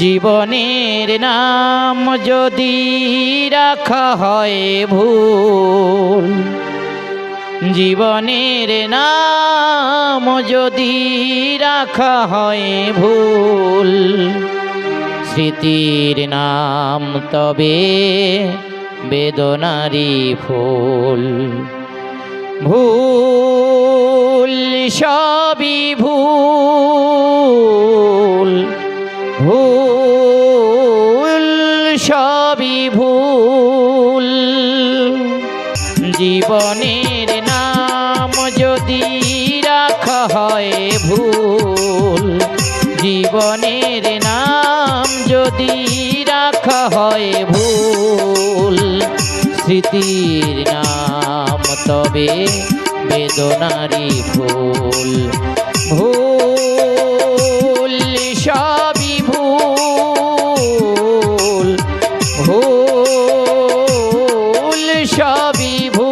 জীবনের নাম যদি রাখা হয় ভুল, জীবনের নাম যদি রাখা হয় ভুল, স্মৃতির নাম তবে বেদনারি ফুল। ভুল সবই ভুল, ভুল সবই ভুল, জীবনের নাম যদি রাখা হয় ভুল, জীবনের নাম যদি রাখা হয় ভুল, স্মৃতির নাম তবে বেদনারি ফুল। ভুল সবই ভুল, ভুল সবই ভুল।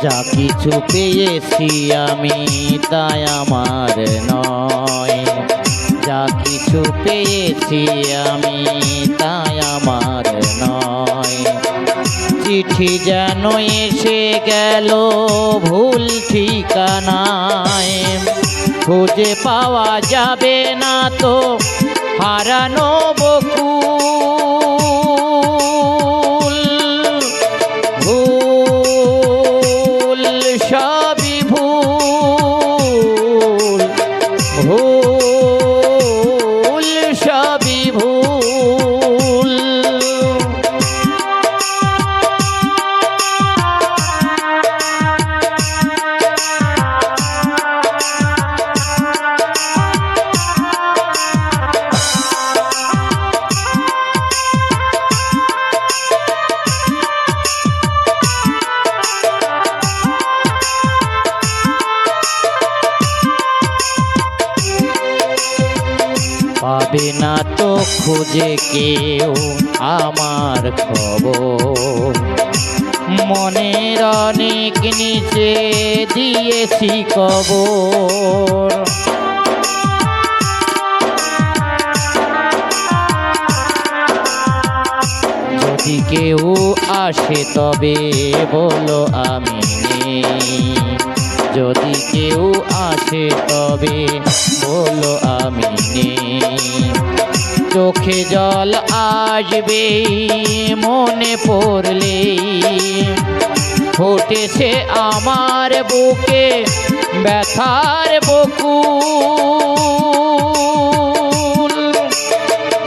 যা কিছু পেয়েছি আমি তাই আমার নয়, যা কিছু পেয়েছি আমি তাই আমার নয়। চিঠি যেন এসে গেল ভুল ঠিকানায়, খুঁজে পাওয়া যাবে না তো হারানো বকুল। ভুল সবই ভুল, ভুল সবই ভুল। পাবে না তো খুঁজে কেউ আমার খবর, মনের অনেক নিচে দিয়েছি কবর। যদি কেউ আসে তবে বলো আমি নেই, যদি কেউ আসে তবে বলো আমি নেই। চোখে জল আসবে মনে পড়লে, ফুটেছে আমার বুকে ব্যথার বকুল।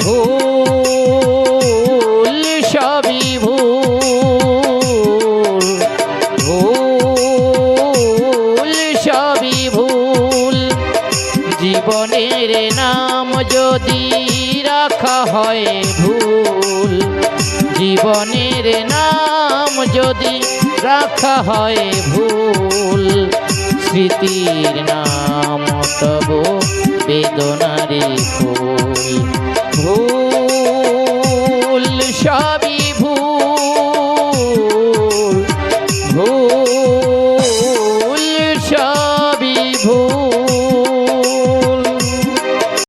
ভুল সবই ভুল, ভুল সবই ভুল, জীবনের নাম যদি রাখা হয় ভুল, জীবনের নাম যদি রাখা হয় ভুল, স্মৃতির নাম তব বেদনারি ফুল।